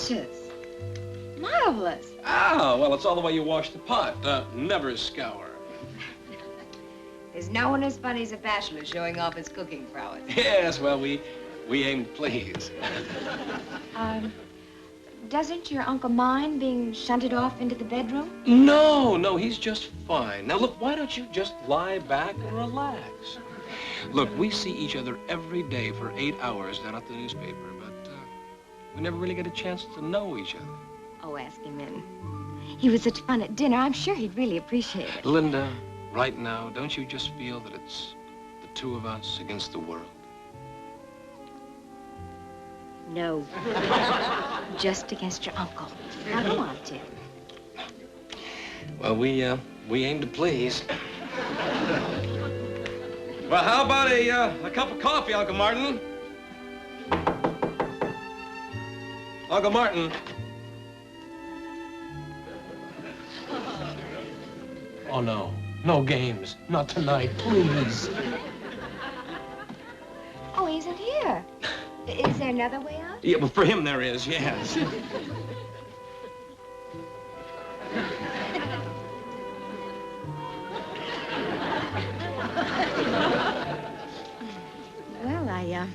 delicious. Marvelous. Ah, well, it's all the way you wash the pot. Never scour. There's no one as funny as a bachelor showing off his cooking prowess. Yes, well, we aim to please. Doesn't your uncle mind being shunted off into the bedroom? No, he's just fine. Now, look, why don't you just lie back and relax? Look, we see each other every day for 8 hours down at the newspaper, but we never really get a chance to know each other. Oh, ask him in. He was such fun at dinner. I'm sure he'd really appreciate it. Linda, right now, don't you just feel that it's the two of us against the world? No. Just against your uncle. Now, go on, Tim. Well, we aim to please. Well, how about a cup of coffee, Uncle Martin? Uncle Martin. Oh, no. No games. Not tonight, please. Oh, he isn't here. Is there another way out? Yeah, well, for him there is, yes. Well, I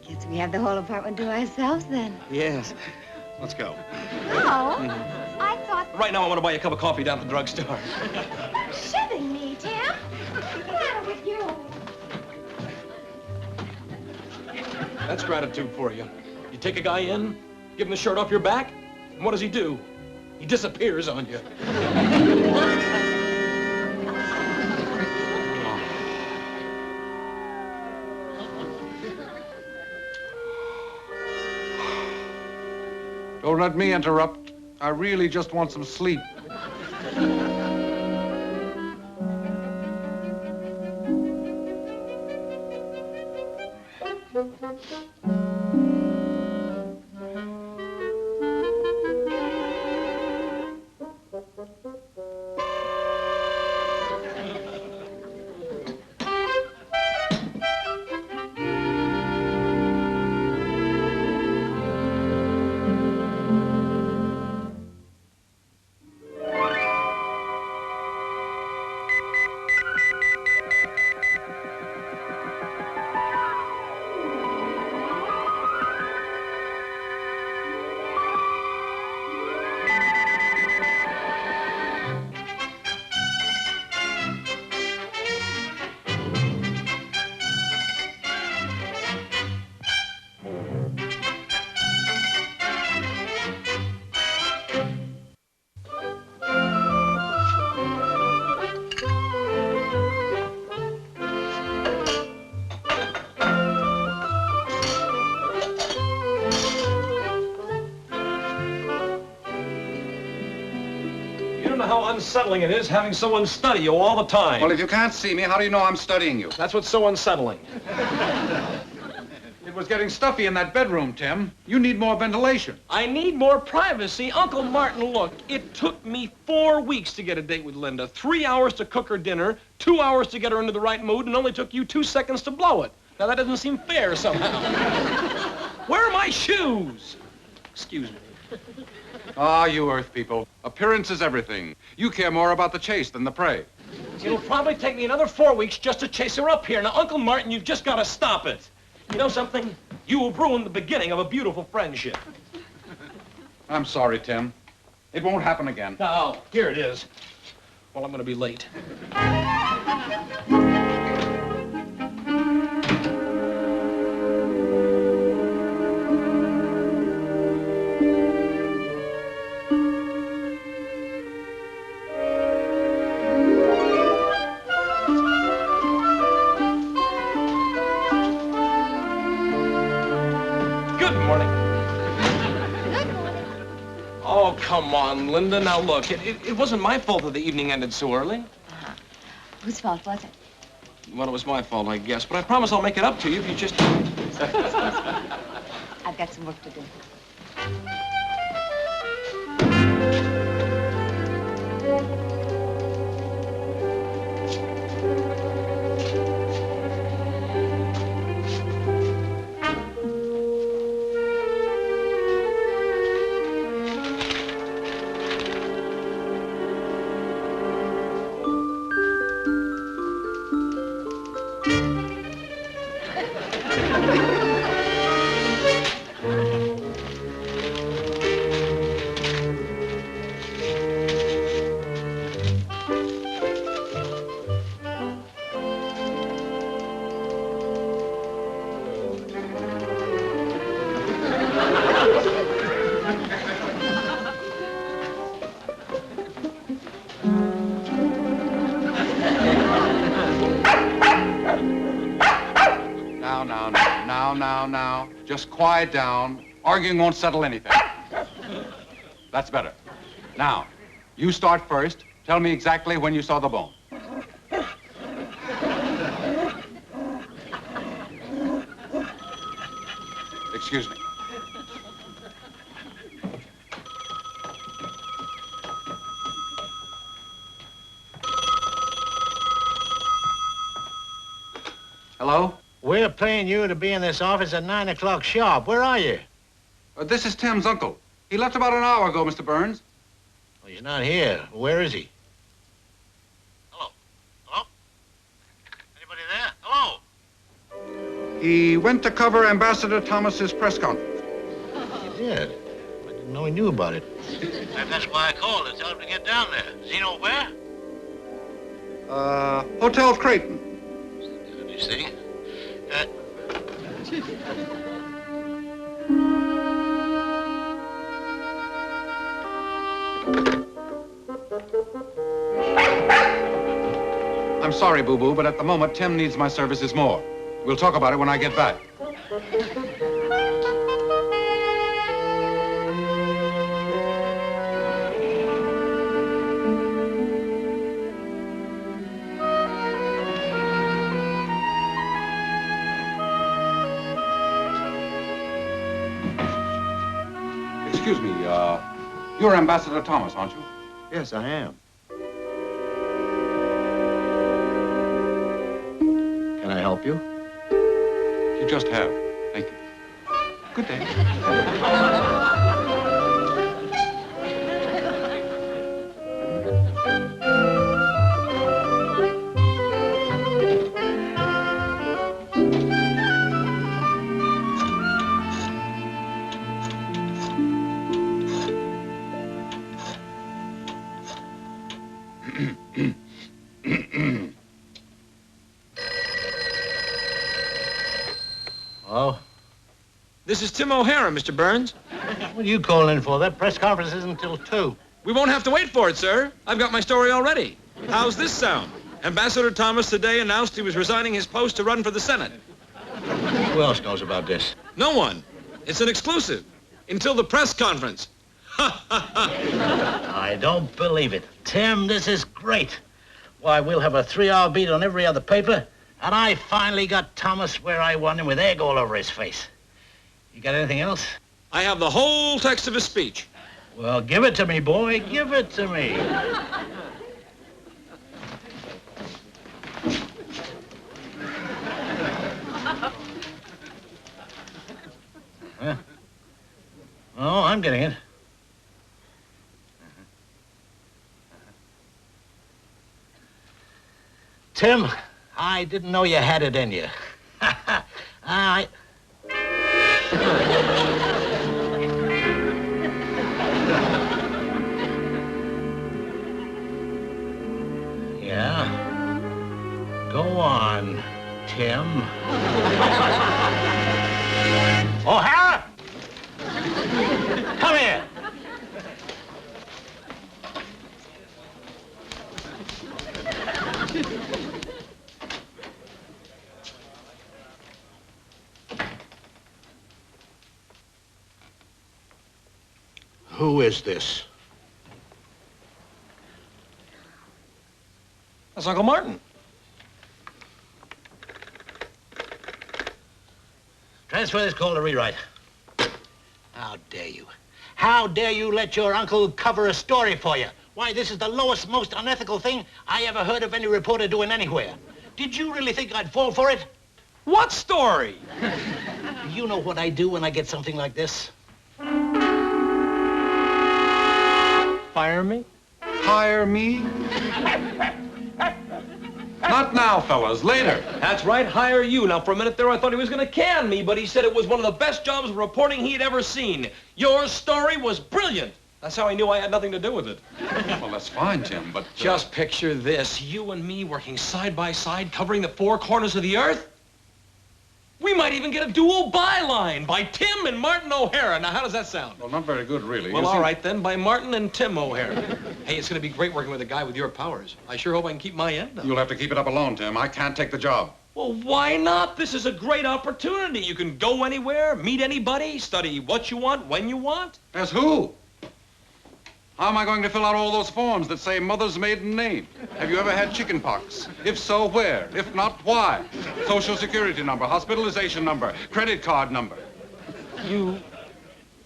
guess we have the whole apartment to ourselves then. Yes. Let's go. No, I thought... Right now, I want to buy you a cup of coffee down at the drugstore. You're shivving me, Tim. What's the matter with you? That's gratitude for you. You take a guy in, give him the shirt off your back, and what does he do? He disappears on you. Don't let me interrupt. I really just want some sleep. How unsettling it is having someone study you all the time. Well, if you can't see me, how do you know I'm studying you? That's what's so unsettling. It was getting stuffy in that bedroom, Tim. You need more ventilation. I need more privacy. Uncle Martin, look, it took me 4 weeks to get a date with Linda. 3 hours to cook her dinner, 2 hours to get her into the right mood, and only took you 2 seconds to blow it. Now, that doesn't seem fair somehow. Where are my shoes? Excuse me. Ah, you Earth people. Appearance is everything. You care more about the chase than the prey. It'll probably take me another 4 weeks just to chase her up here. Now, Uncle Martin, you've just got to stop it. You know something? You will ruin the beginning of a beautiful friendship. I'm sorry, Tim. It won't happen again. Oh, here it is. Well, I'm going to be late. Come on, Linda. Now, look, it wasn't my fault that the evening ended so early. Uh-huh. Whose fault was it? Well, it was my fault, I guess. But I promise I'll make it up to you if you just... I've got some work to do. Just quiet down. Arguing won't settle anything. That's better. Now, you start first. Tell me exactly when you saw the bone. Excuse me. Hello? We're paying you to be in this office at 9 o'clock sharp. Where are you? This is Tim's uncle. He left about an hour ago, Mr. Burns. Well, he's not here. Where is he? Hello? Hello? Anybody there? Hello? He went to cover Ambassador Thomas's press conference. He did? I didn't know he knew about it. That's why I called to tell him to get down there. Does he know where? Hotel Creighton. You see? I'm sorry, Boo-Boo, but at the moment, Tim needs my services more. We'll talk about it when I get back. Excuse me, you're Ambassador Thomas, aren't you? Yes, I am. Can I help you? You just have. Thank you. Good day. Hello? This is Tim O'Hara, Mr. Burns. What are you calling in for? That press conference isn't until 2. We won't have to wait for it, sir. I've got my story already. How's this sound? Ambassador Thomas today announced he was resigning his post to run for the Senate. Who else knows about this? No one. It's an exclusive. Until the press conference. I don't believe it. Tim, this is great. Why, we'll have a 3-hour beat on every other paper, and I finally got Thomas where I want him with egg all over his face. You got anything else? I have the whole text of his speech. Well, give it to me, boy. Give it to me. Huh? Oh, I'm getting it. Tim, I didn't know you had it in you. Yeah? Go on, Tim. O'Hara! Come here! Who is this? That's Uncle Martin. Transfer this call to rewrite. How dare you? How dare you let your uncle cover a story for you? Why, this is the lowest, most unethical thing I ever heard of any reporter doing anywhere. Did you really think I'd fall for it? What story? You know what I do when I get something like this? Fire me? Hire me? Not now, fellas. Later. That's right, hire you. Now, for a minute there, I thought he was going to can me, but he said it was one of the best jobs of reporting he'd ever seen. Your story was brilliant. That's how I knew I had nothing to do with it. Well, that's fine, Tim, but... Just picture this. You and me working side by side, covering the 4 corners of the earth. We might even get a dual byline by Tim and Martin O'Hara. Now, how does that sound? Well, not very good, really. Well, all right, then, by Martin and Tim O'Hara. Hey, it's going to be great working with a guy with your powers. I sure hope I can keep my end up. You'll have to keep it up alone, Tim. I can't take the job. Well, why not? This is a great opportunity. You can go anywhere, meet anybody, study what you want, when you want. As who? How am I going to fill out all those forms that say mother's maiden name? Have you ever had chicken pox? If so, where? If not, why? Social security number, hospitalization number, credit card number. You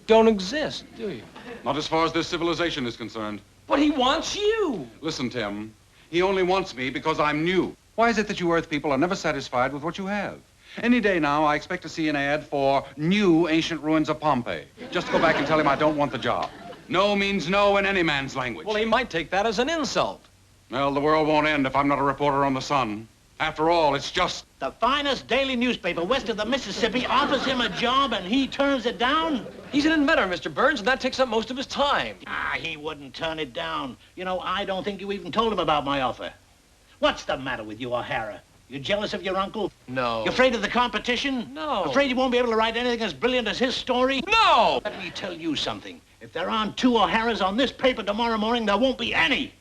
don't exist, do you? Not as far as this civilization is concerned. But he wants you. Listen, Tim, he only wants me because I'm new. Why is it that you Earth people are never satisfied with what you have? Any day now, I expect to see an ad for new ancient ruins of Pompeii. Just to go back and tell him I don't want the job. No means no in any man's language. Well, he might take that as an insult. Well, the world won't end if I'm not a reporter on the Sun. After all, it's just... The finest daily newspaper west of the Mississippi offers him a job and he turns it down? He's an inventor, Mr. Burns, and that takes up most of his time. He wouldn't turn it down. You know, I don't think you even told him about my offer. What's the matter with you, O'Hara? You jealous of your uncle? No. You afraid of the competition? No. Afraid you won't be able to write anything as brilliant as his story? No! Let me tell you something. If there aren't two O'Haras on this paper tomorrow morning, there won't be any.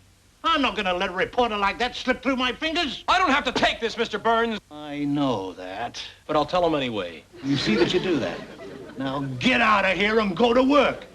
I'm not gonna let a reporter like that slip through my fingers. I don't have to take this, Mr. Burns. I know that. But I'll tell him anyway. You see that you do that. Now get out of here and go to work.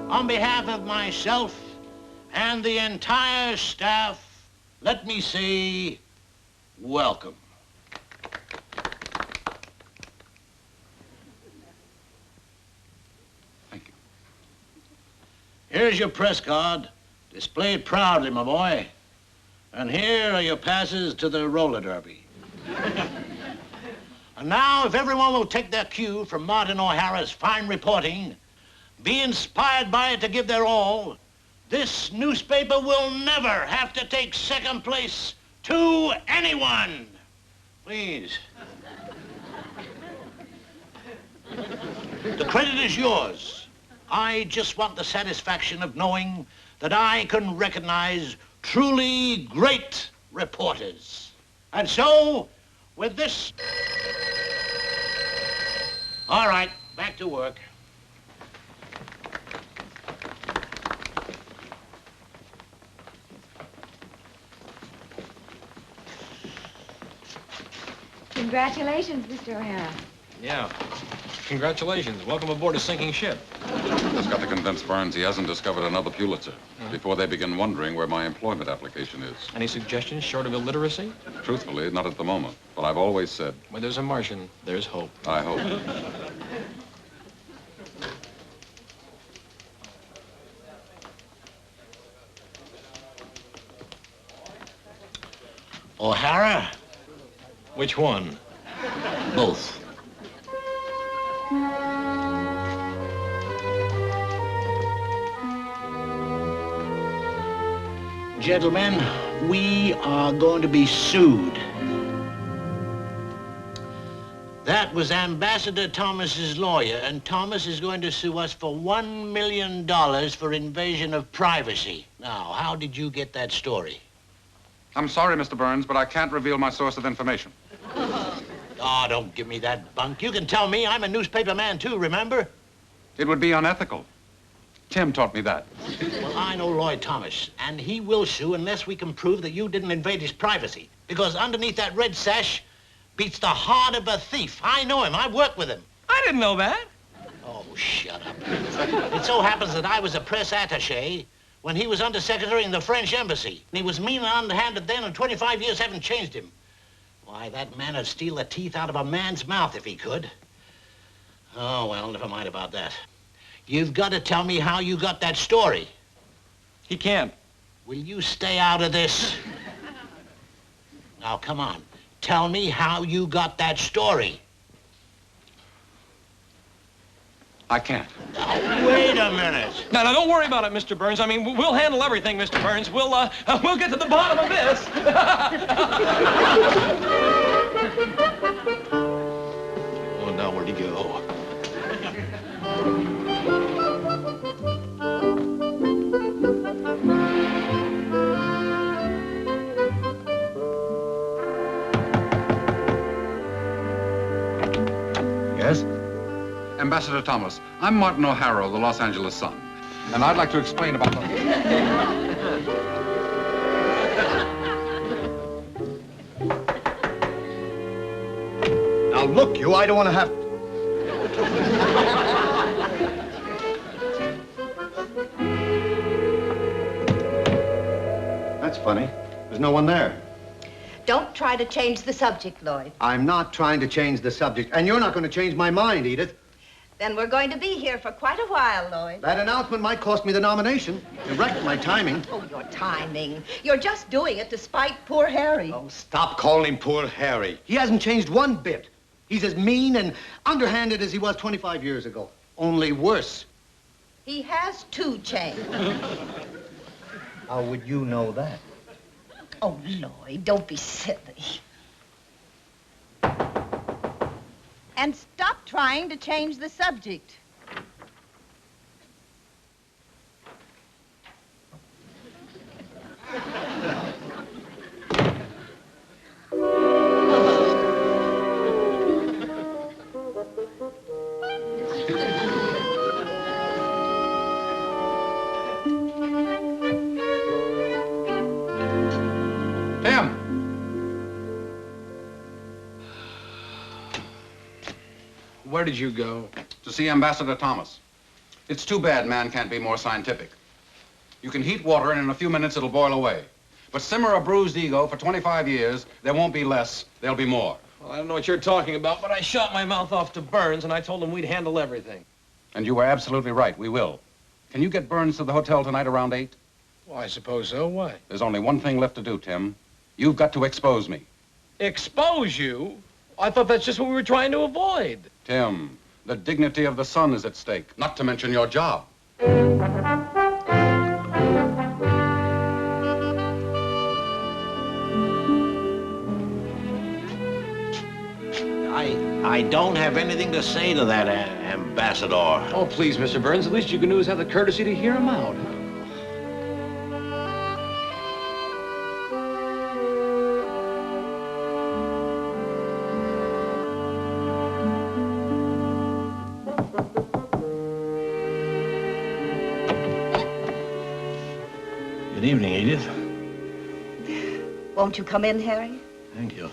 On behalf of myself and the entire staff, let me say, welcome. Thank you. Here's your press card. Display it proudly, my boy. And here are your passes to the roller derby. And now, if everyone will take their cue from Martin O'Hara's fine reporting, be inspired by it to give their all, this newspaper will never have to take second place to anyone. Please. The credit is yours. I just want the satisfaction of knowing that I can recognize truly great reporters. And so, with this... All right, back to work. Congratulations, Mr. O'Hara. Yeah. Congratulations. Welcome aboard a sinking ship. Just got to convince Burns he hasn't discovered another Pulitzer before they begin wondering where my employment application is. Any suggestions short of illiteracy? Truthfully, not at the moment. But I've always said... Where there's a Martian, there's hope. I hope. O'Hara? Which one? Both. Gentlemen, we are going to be sued. That was Ambassador Thomas's lawyer, and Thomas is going to sue us for $1 million for invasion of privacy. Now, how did you get that story? I'm sorry, Mr. Burns, but I can't reveal my source of information. Oh, don't give me that bunk. You can tell me. I'm a newspaper man, too, remember? It would be unethical. Tim taught me that. Well, I know Lloyd Thomas, and he will sue unless we can prove that you didn't invade his privacy. Because underneath that red sash beats the heart of a thief. I know him. I worked with him. I didn't know that. Oh, shut up. It so happens that I was a press attaché when he was undersecretary in the French embassy. And he was mean and underhanded then, and 25 years haven't changed him. Why, that man would steal the teeth out of a man's mouth if he could. Oh, well, never mind about that. You've got to tell me how you got that story. He can't. Will you stay out of this? Now, come on. Tell me how you got that story. I can't. Wait a minute. Now, don't worry about it, Mr. Burns. I mean, we'll handle everything, Mr. Burns. We'll get to the bottom of this. Oh, now where'd he go? Yes? Ambassador Thomas, I'm Martin O'Hara of the Los Angeles Sun, and I'd like to explain about the... Now, look, you, I don't want to have... That's funny. There's no one there. Don't try to change the subject, Lloyd. I'm not trying to change the subject, and you're not going to change my mind, Edith. Then we're going to be here for quite a while, Lloyd. That announcement might cost me the nomination. It wrecked my timing. Oh, your timing. You're just doing it to spite poor Harry. Oh, stop calling him poor Harry. He hasn't changed one bit. He's as mean and underhanded as he was 25 years ago. Only worse. He has too changed. How would you know that? Oh, Lloyd, don't be silly. And stop trying to change the subject. Where did you go? To see Ambassador Thomas. It's too bad man can't be more scientific. You can heat water and in a few minutes it'll boil away. But simmer a bruised ego for 25 years, there won't be less, there'll be more. Well, I don't know what you're talking about, but I shot my mouth off to Burns, and I told him we'd handle everything. And you were absolutely right, we will. Can you get Burns to the hotel tonight around 8? Well, I suppose so. Why? There's only one thing left to do, Tim. You've got to expose me. Expose you? I thought that's just what we were trying to avoid. Tim, the dignity of the Sun is at stake, not to mention your job. I don't have anything to say to that, Ambassador. Oh, please, Mr. Burns, the least you can do is have the courtesy to hear him out. Good evening, Edith. Won't you come in, Harry? Thank you.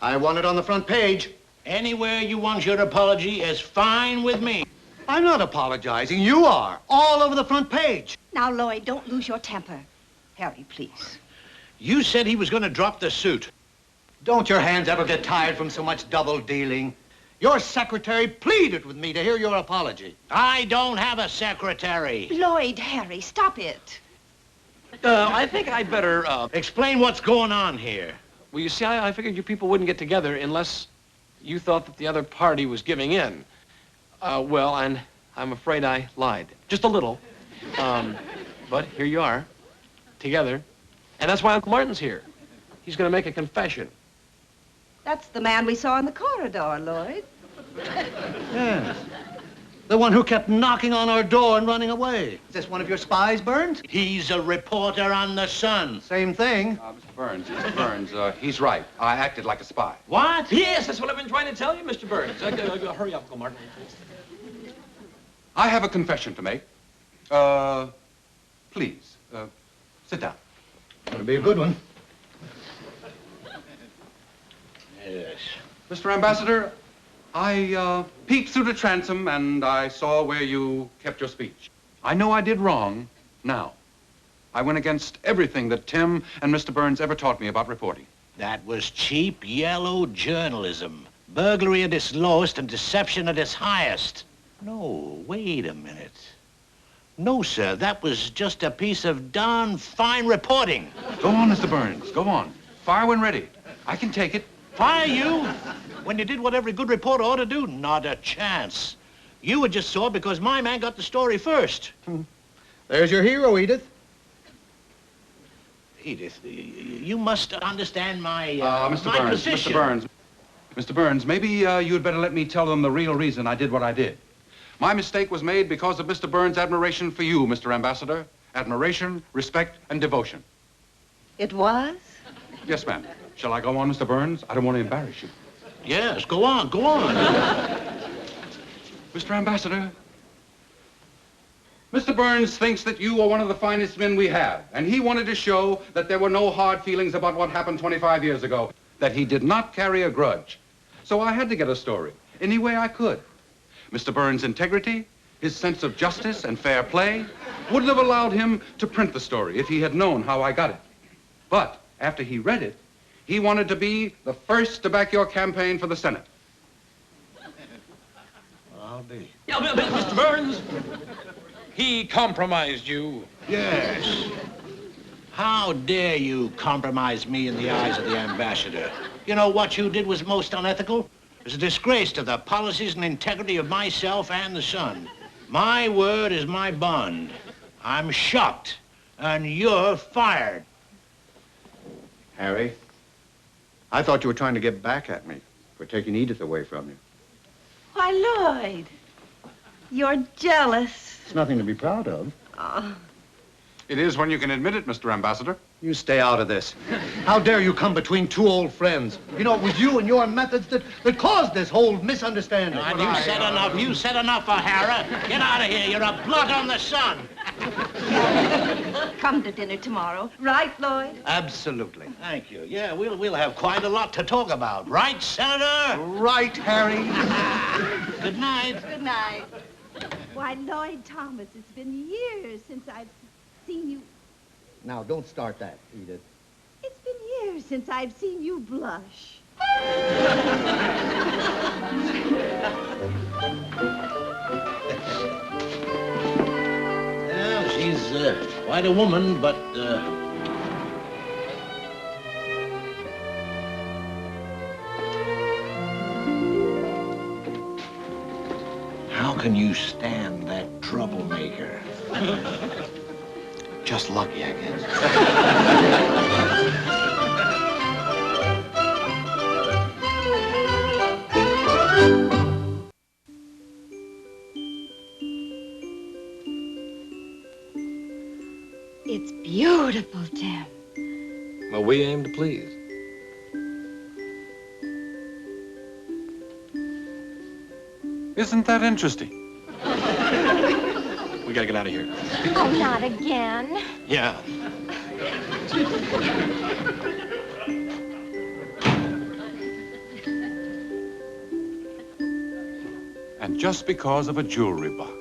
I want it on the front page. Anywhere you want your apology is fine with me. I'm not apologizing. You are. All over the front page. Now, Lloyd, don't lose your temper. Harry, please. You said he was going to drop the suit. Don't your hands ever get tired from so much double dealing? Your secretary pleaded with me to hear your apology. I don't have a secretary. Lloyd, Harry, stop it. I think I'd better, Explain what's going on here. Well, you see, I figured you people wouldn't get together unless you thought that the other party was giving in. Well, and I'm afraid I lied. Just a little. But here you are, together. And that's why Uncle Martin's here. He's going to make a confession. That's the man we saw in the corridor, Lloyd. Yes. The one who kept knocking on our door and running away. Is this one of your spies, Burns? He's a reporter on the Sun. Same thing. Mr. Burns, he's right. I acted like a spy. What? Yes, that's what I've been trying to tell you, Mr. Burns. Hurry up, Uncle Martin. I have a confession to make. Please, sit down. It'll be a good one. Yes. Mr. Ambassador, I peeked through the transom and I saw where you kept your speech. I know I did wrong now. I went against everything that Tim and Mr. Burns ever taught me about reporting. That was cheap, yellow journalism. Burglary at its lowest and deception at its highest. No, wait a minute. No, sir, that was just a piece of darn fine reporting. Go on, Mr. Burns, go on. Fire when ready. I can take it. Fire you? When you did what every good reporter ought to do? Not a chance. You were just sore because my man got the story first. There's your hero, Edith. Edith, you must understand my, Mr. my Burns, position. Mr. Burns. Mr. Burns, maybe you'd better let me tell them the real reason I did what I did. My mistake was made because of Mr. Burns' admiration for you, Mr. Ambassador. Admiration, respect, and devotion. It was? Yes, ma'am. Shall I go on, Mr. Burns? I don't want to embarrass you. Yes, go on, go on. Mr. Ambassador, Mr. Burns thinks that you are one of the finest men we have, and he wanted to show that there were no hard feelings about what happened 25 years ago, that he did not carry a grudge. So I had to get a story, any way I could. Mr. Burns' integrity, his sense of justice and fair play, wouldn't have allowed him to print the story if he had known how I got it. But after he read it, he wanted to be the first to back your campaign for the Senate. I'll be. Yeah, Mr. Burns, he compromised you. Yes. How dare you compromise me in the eyes of the ambassador? You know what you did was most unethical? It was a disgrace to the policies and integrity of myself and the Sun. My word is my bond. I'm shocked, and you're fired. Harry, I thought you were trying to get back at me for taking Edith away from you. Why, Lloyd, you're jealous. It's nothing to be proud of. Oh, It is when you can admit it, Mr. Ambassador. You stay out of this. How dare you come between two old friends? You know, it was you and your methods that caused this whole misunderstanding. And you said enough. You said enough, O'Hara. Get out of here. You're a blot on the Sun. come to dinner tomorrow. Right, Lloyd? Absolutely. Thank you. Yeah, we'll have quite a lot to talk about. Right, Senator? Right, Harry. Good night. Good night. Why, Lloyd Thomas, it's been years since I've seen you. Now, don't start that, Edith. It's been years since I've seen you blush. Well, she's quite a woman, but how can you stand that troublemaker? Just lucky, I guess. It's beautiful, Tim. Well, we aim to please. Isn't that interesting? We gotta get out of here. Oh, not again. Yeah. And just because of a jewelry box.